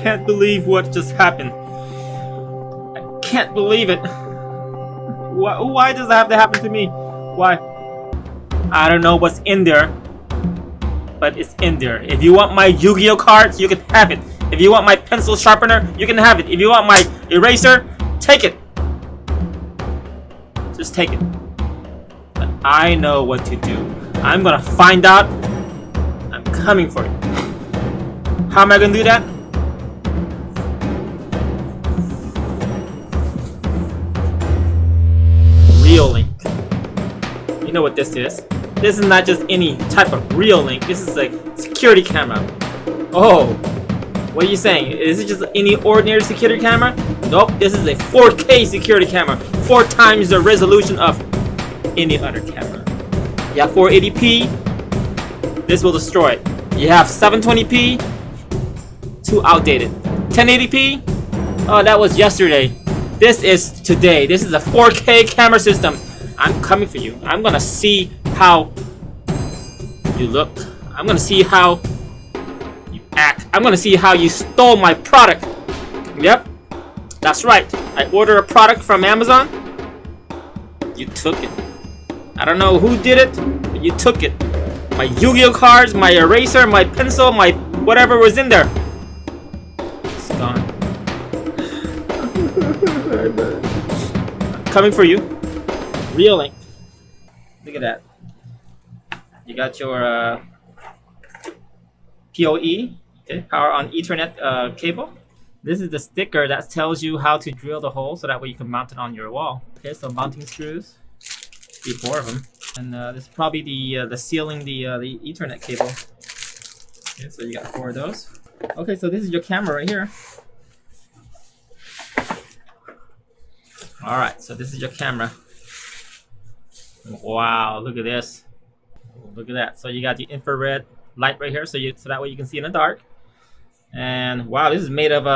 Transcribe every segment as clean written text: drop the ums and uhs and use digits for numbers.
can't believe what just happened. I can't believe it. Why does that have to happen to me? Why? I don't know what's in there, but it's in there. If you want my Yu-Gi-Oh cards, you can have it. If you want my pencil sharpener, you can have it. If you want my eraser, take it. Just take it. But I know what to do. I'm gonna find out. I'm coming for you. How am I gonna do that? Reolink. You know what this is. This is not just any type of Reolink. This is a security camera. Oh, what are you saying? Is it just any ordinary security camera? Nope, this is a 4K security camera. 4 times the resolution of any other camera. You have 480p. This will destroy it. You have 720p. Too outdated. 1080p. Oh, that was yesterday. This is today. This is a 4K camera system. I'm coming for you. I'm gonna see how you look. I'm gonna see how you act. I'm gonna see how you stole my product. Yep, that's right. I ordered a product from Amazon. You took it. I don't know who did it, but you took it. My Yu-Gi-Oh cards, my eraser, my pencil, my whatever was in there. It's gone. Coming for you. Reolink. Look at that. You got your PoE, okay, power on Ethernet cable. This is the sticker that tells you how to drill the hole, so that way you can mount it on your wall. Okay, so mounting screws. Be 4 of them, and this is probably the sealing the Ethernet cable. Okay, so you got 4 of those. Okay, so this is your camera right here. All right, so this is your camera. Wow, look at this. Look at that. So you got the infrared light right here, so that way you can see in the dark. And wow, this is made of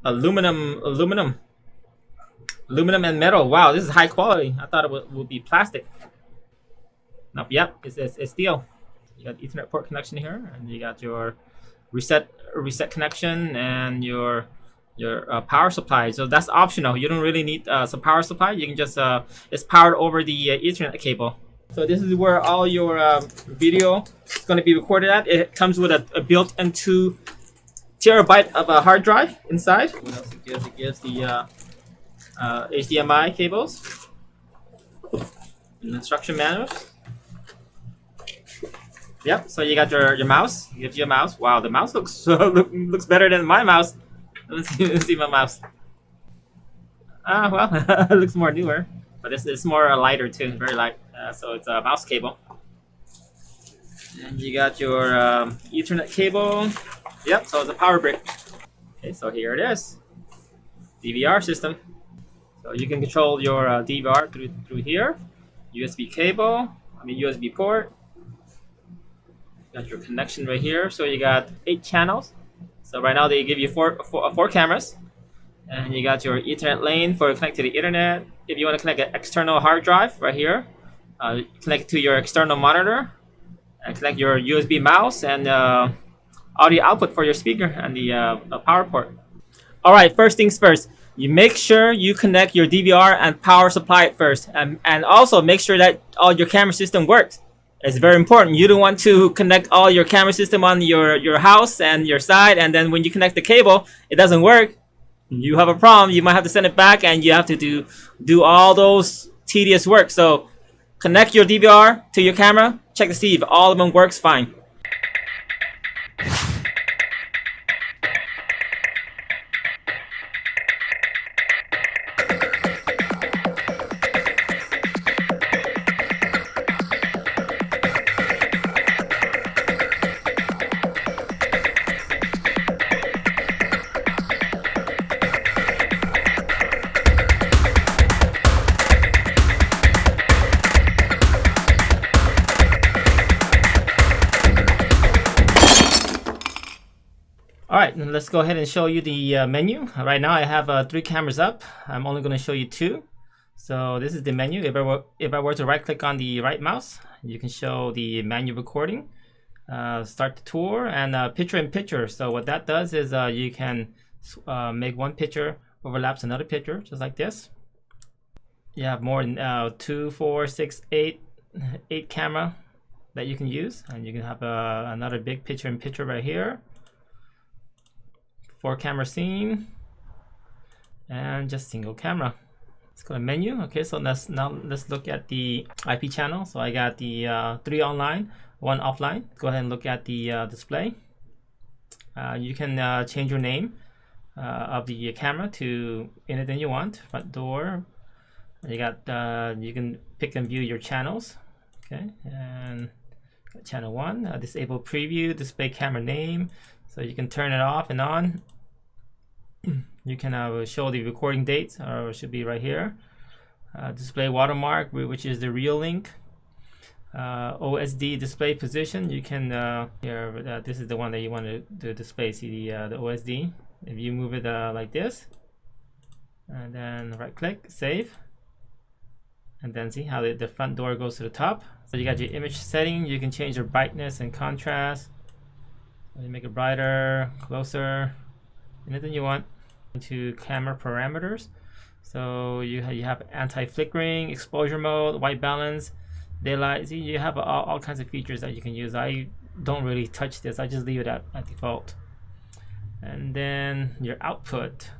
aluminum and metal. Wow, this is high quality. I thought it would be plastic. Nope. Yep, it's steel. You got the Ethernet port connection here, and you got your reset connection and your power supply. So that's optional. You don't really need some power supply. You can just it's powered over the Ethernet cable. So this is where all your video is going to be recorded at. It comes with a built-in 2 terabyte of a hard drive inside. What else it gives? It gives the HDMI cables and instruction manuals. Yep. So you got your mouse. It gives you a mouse. Wow, the mouse looks looks better than my mouse. Let's see my mouse. Well, it looks more newer, but it's more lighter too, very light. So it's a mouse cable. And you got your Ethernet cable. Yep, so it's a power brick. Okay, so here it is. DVR system. So you can control your DVR through here. USB cable, USB port. You got your connection right here. So you got 8 channels. So right now they give you four cameras, and you got your Ethernet lane for connect to the internet. If you want to connect an external hard drive right here, connect it to your external monitor, and connect your USB mouse and audio output for your speaker and the power port. All right, first things first. You make sure you connect your DVR and power supply it first, and also make sure that all your camera system works. It's very important. You don't want to connect all your camera system on your house and your side, and then when you connect the cable, it doesn't work. You have a problem. You might have to send it back, and you have to do all those tedious work. So connect your DVR to your camera. Check to see if all of them works fine. Alright, let's go ahead and show you the menu. Right now I have 3 cameras up. I'm only going to show you 2. So this is the menu. If I were to right click on the right mouse, you can show the manual recording. start the tour, and picture in picture. So what that does is you can make one picture overlaps another picture, just like this. You have more than 2, 4, 6, 8 camera that you can use, and you can have another big picture in picture right here. 4 camera scene, and just single camera. Let's go to menu. Okay, so let's look at the IP channel. So I got the 3 online, 1 offline. Go ahead and look at the display. You can change your name of the camera to anything you want. Front door. You got you can pick and view your channels. Okay, and channel 1, disable preview, display camera name. So you can turn it off and on. You can show the recording dates, or it should be right here. Display watermark, which is the Reolink. OSD display position. You can here. This is the one that you want to display. See the OSD. If you move it like this, and then right click, save, and then see how the front door goes to the top. So you got your image setting. You can change your brightness and contrast. You make it brighter, closer, anything you want. Into camera parameters. So you have anti-flickering, exposure mode, white balance, daylight. See, you have all kinds of features that you can use. I don't really touch this. I just leave it at default. And then your output.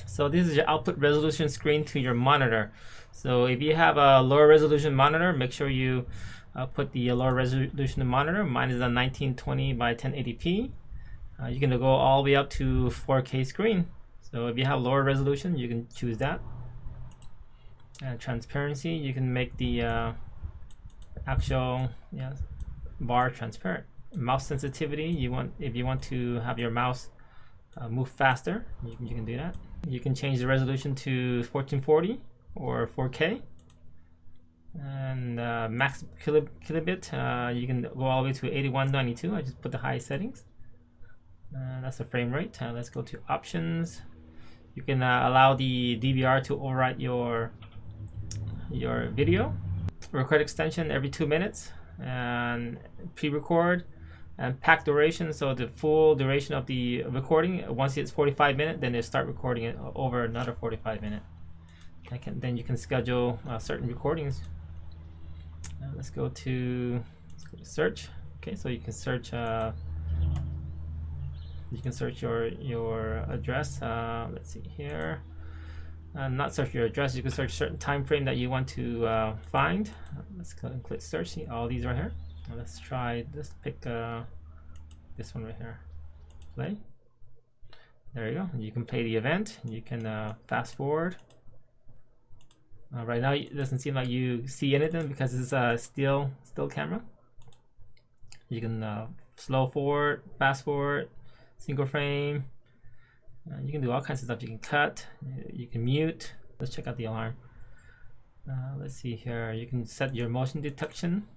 So this is your output resolution screen to your monitor. So if you have a lower resolution monitor, make sure you put the lower resolution monitor. Mine is a 1920 by 1080p. You can go all the way up to 4K screen. So if you have lower resolution, you can choose that. Transparency, you can make the actual bar transparent. Mouse sensitivity, if you want to have your mouse move faster, you can do that. You can change the resolution to 1440 or 4K. And max kilobit, you can go all the way to 8192. I just put the high settings. That's the frame rate. Let's go to options. You can allow the DVR to overwrite your video. Record extension every 2 minutes, and pre-record, and pack duration. So the full duration of the recording, once it's 45 minutes, then they start recording it over another 45 minutes. Then you can schedule certain recordings. Let's go to search. Okay, so you can search. You can search your address. Let's see here. Not search your address. You can search a certain time frame that you want to find. Let's go and click search. See all these right here. Let's try. Let's pick this one right here. Play. There you go. You can play the event. You can fast forward. Right now, it doesn't seem like you see anything because it's a still camera. You can slow forward, fast forward, single frame. You can do all kinds of stuff. You can cut, you can mute. Let's check out the alarm. Let's see here. You can set your motion detection.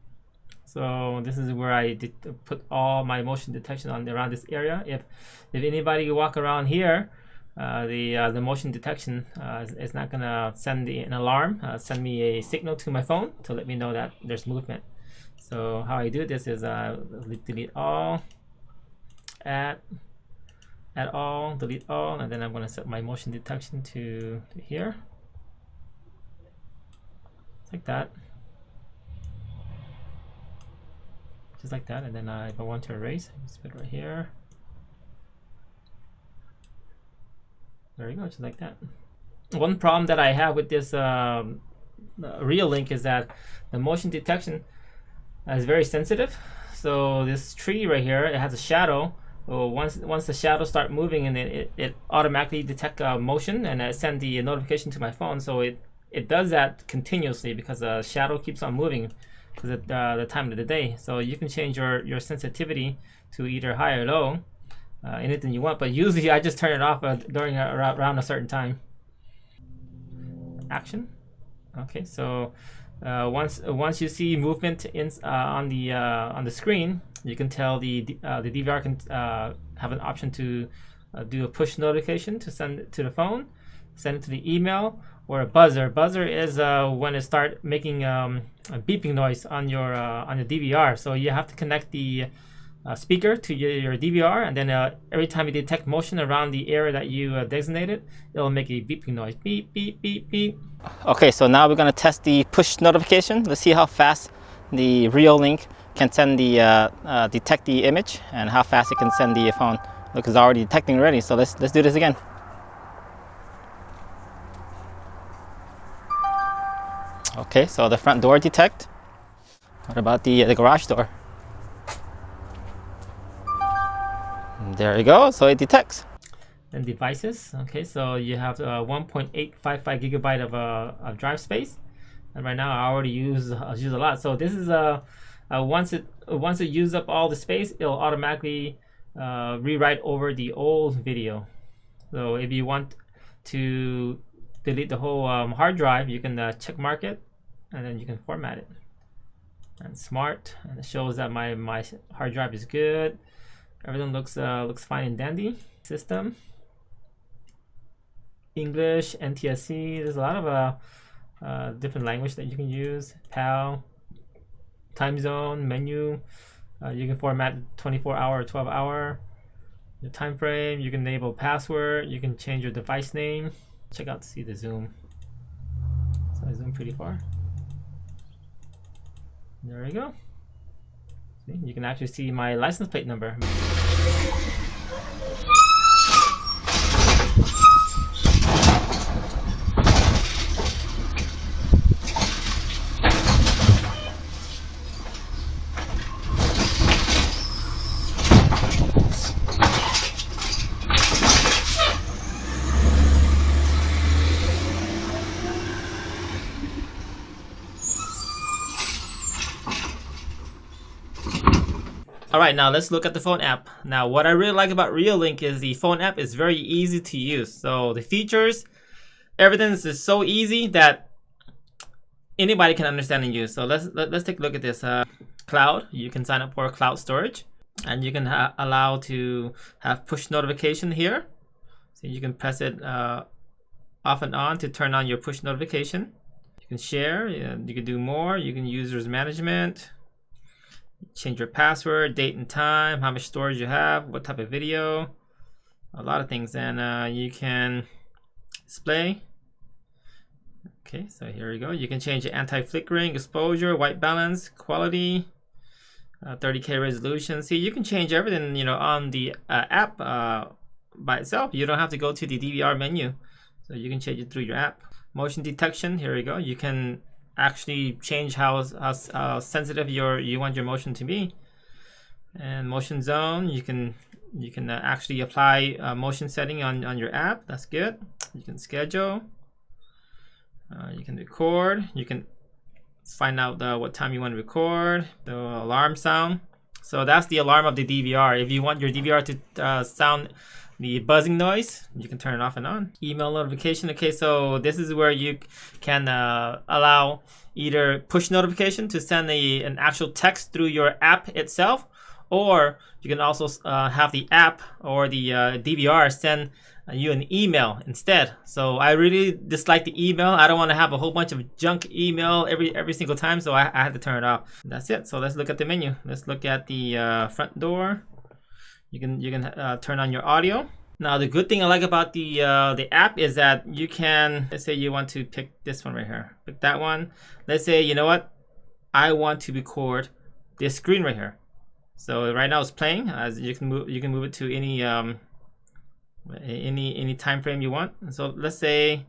So this is where I put all my motion detection on around this area. If anybody walk around here, the motion detection is not gonna send an alarm. Send me a signal to my phone to let me know that there's movement. So how I do this is delete all, add all, delete all, and then I'm going to set my motion detection to here, like that, just like that. And then if I want to erase, just put it right here. There you go, just like that. One problem that I have with this Reolink is that the motion detection is very sensitive. So this tree right here, it has a shadow. Once the shadows start moving, and it automatically detect motion, and I send the notification to my phone. So it does that continuously because the shadow keeps on moving because of the time of the day. So you can change your sensitivity to either high or low, anything you want. But usually I just turn it off during around a certain time. Action. Okay, so once you see movement on the screen, you can tell the DVR can have an option to do a push notification to send it to the phone, send it to the email, or a buzzer. Buzzer is when it start making a beeping noise on your DVR. So you have to connect the speaker to your DVR, and then every time you detect motion around the area that you designated, it'll make a beeping noise. Beep, beep, beep, beep. Okay, so now we're going to test the push notification. Let's see how fast the Reolink can send the detect the image, and how fast it can send the phone. Look, it's already detecting already. So let's do this again. Okay, so the front door detect. What about the garage door? There you go. So it detects. And devices. Okay, so you have 1.855 gigabyte of drive space, and right now I already use a lot. So this is once it uses up all the space, it'll automatically rewrite over the old video. So if you want to delete the whole hard drive, you can check mark it, and then you can format it. And smart, and it shows that my hard drive is good. Everything looks fine and dandy. System, English, NTSC. There's a lot of different language that you can use. PAL, time zone, menu. You can format 24-hour or 12-hour. Your time frame. You can enable password. You can change your device name. Check out to see the zoom. So I zoom pretty far. There you go. See, you can actually see my license plate number. Alright, now let's look at the phone app. Now what I really like about Reolink is the phone app is very easy to use. So the features, everything is so easy that anybody can understand and use. So let's take a look at this. Cloud, you can sign up for cloud storage, and you can allow to have push notification here. So you can press it off and on to turn on your push notification. You can share, you can do more, you can users management, change your password, date and time, how much storage you have, what type of video, a lot of things. And you can display. Okay, so here we go. You can change the anti-flickering, exposure, white balance, quality, 30K resolution. See, you can change everything, you know, on the app by itself. You don't have to go to the DVR menu, so you can change it through your app. Motion detection. Here we go. You can actually change how sensitive you want your motion to be. And motion zone, you can actually apply a motion setting on your app. That's good. You can schedule, you can record, you can find out what time you want to record, the alarm sound. So that's the alarm of the DVR. If you want your DVR to sound the buzzing noise, you can turn it off and on. Email notification. Okay, so this is where you can allow either push notification to send an actual text through your app itself, or you can also have the app or the DVR send you an email instead. So I really dislike the email. I don't want to have a whole bunch of junk email every single time, so I had to turn it off. That's it. So let's look at the menu. Let's look at the front door. You can turn on your audio. Now the good thing I like about the app is that you can, let's say you want to pick this one right here, pick that one. Let's say, you know what, I want to record this screen right here. So right now it's playing. As you can move it to any time frame you want. So let's say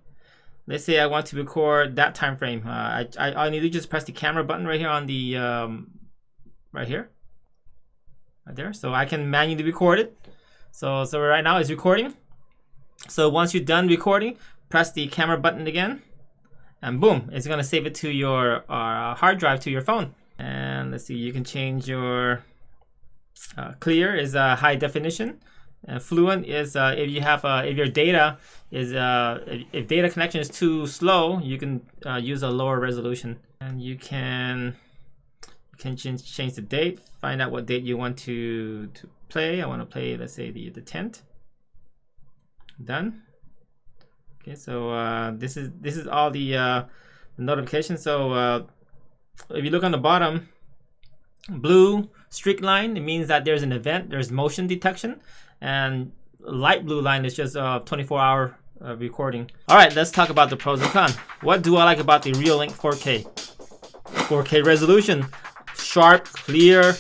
I want to record that time frame. I need to just press the camera button right here on the right there, so I can manually record it. So right now it's recording. So once you're done recording, press the camera button again, and boom, it's gonna save it to your hard drive to your phone. And let's see, you can change your clear is high definition, and fluent is if you have if your data is if data connection is too slow, you can use a lower resolution. And you can change the date, find out what date you want to play. I want to play, let's say the 10th. Done. Okay, so this is all the notifications. So if you look on the bottom, blue streak line, it means that there's an event, there's motion detection, and light blue line is just 24-hour recording. All right, let's talk about the pros and cons. What do I like about the Reolink 4K? 4K resolution, sharp, clear,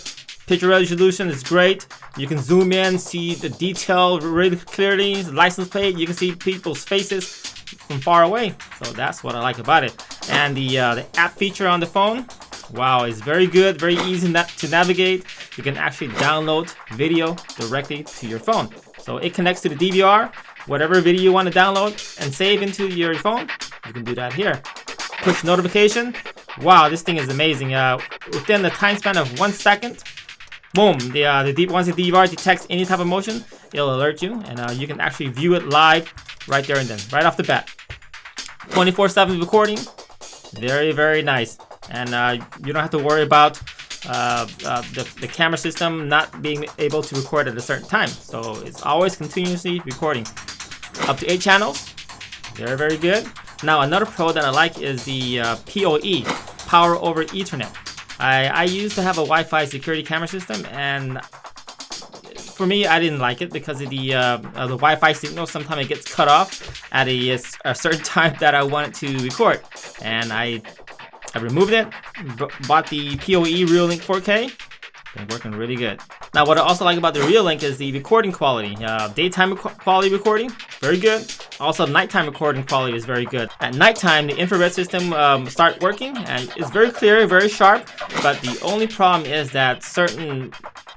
picture resolution is great. You can zoom in, see the detail really clearly. License plate, you can see people's faces from far away. So that's what I like about it. And the app feature on the phone, wow, it's very good, very easy to navigate. You can actually download video directly to your phone. So it connects to the DVR. Whatever video you want to download and save into your phone, you can do that here. Push notification. Wow, this thing is amazing. Within the time span of 1 second, boom, once the DVR detects any type of motion, it'll alert you, and you can actually view it live right there and then, right off the bat. 24/7 recording, very, very nice. And you don't have to worry about the camera system not being able to record at a certain time. So it's always continuously recording. Up to 8 channels, very, very good. Now another pro that I like is the PoE, Power over Ethernet. I used to have a Wi-Fi security camera system, and for me, I didn't like it because of the Wi-Fi signal. Sometimes it gets cut off at a certain time that I wanted to record, and I removed it, bought the PoE Reolink 4K. Been working really good. Now, what I also like about the Reolink is the recording quality. Daytime quality recording, very good. Also, nighttime recording quality is very good. At nighttime, the infrared system start working, and it's very clear, very sharp. But the only problem is that certain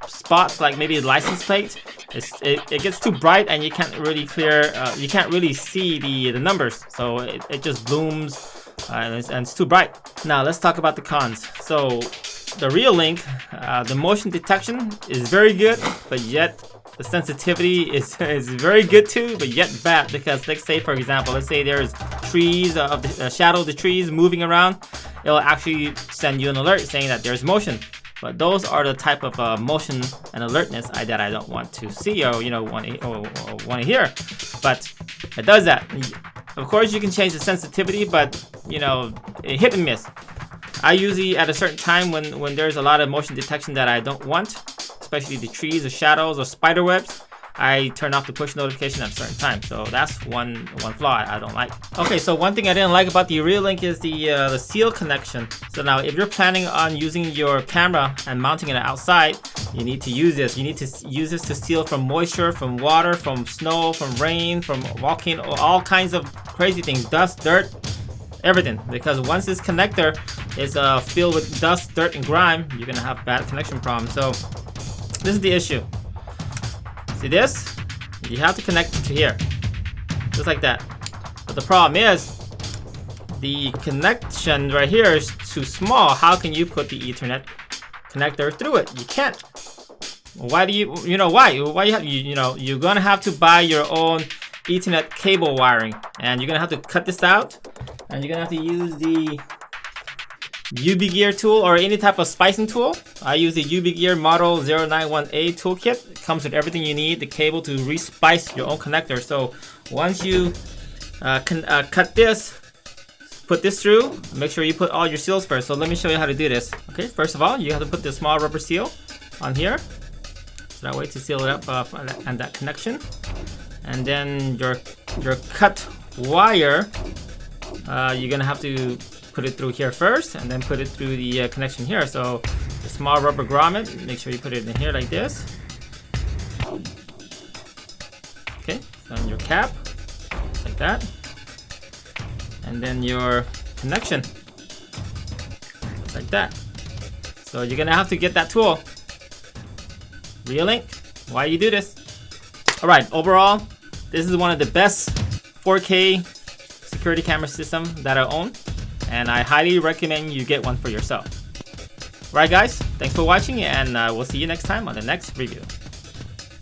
spots, like maybe the license plate, it gets too bright, and you can't really see the numbers. So it just blooms, and it's too bright. Now, let's talk about the cons. So the Reolink, the motion detection is very good, but yet the sensitivity is very good too, but yet bad, because let's say, for example, let's say there's trees, of the shadow of the trees moving around, it'll actually send you an alert saying that there's motion. But those are the type of motion and alertness that I don't want to see, or want to hear. But it does that. Of course, you can change the sensitivity, but hit and miss. I usually, at a certain time when there's a lot of motion detection that I don't want, especially the trees or shadows or spider webs, I turn off the push notification at a certain time. So that's one flaw I don't like. Okay, so one thing I didn't like about the Reolink is the seal connection. So now, if you're planning on using your camera and mounting it outside, you need to use this. You need to use this to seal from moisture, from water, from snow, from rain, from volcano, all kinds of crazy things, dust, dirt, everything. Because once this connector is filled with dust, dirt, and grime, you're gonna have bad connection problems. So this is the issue. See this? You have to connect it to here, just like that. But the problem is, the connection right here is too small. How can you put the Ethernet connector through it? You can't. Why do why you're gonna have to buy your own Ethernet cable wiring, and you're gonna have to cut this out, and you're gonna have to use the UV Gear tool or any type of splicing tool. I use the UV Gear Model 091A toolkit. It comes with everything you need, the cable to re-splice your own connector. So once you cut this, put this through, make sure you put all your seals first. So let me show you how to do this. Okay, first of all, you have to put the small rubber seal on here, so that way to seal it up and that connection. And then your cut wire, you're gonna have to put it through here first, and then put it through the connection here. So the small rubber grommet, make sure you put it in here like this. Okay, and your cap, like that. And then your connection, like that. So you're gonna have to get that tool. Reolink, why you do this? All right, overall, this is one of the best 4K security camera system that I own, and I highly recommend you get one for yourself. Alright guys, thanks for watching, and we'll see you next time on the next review.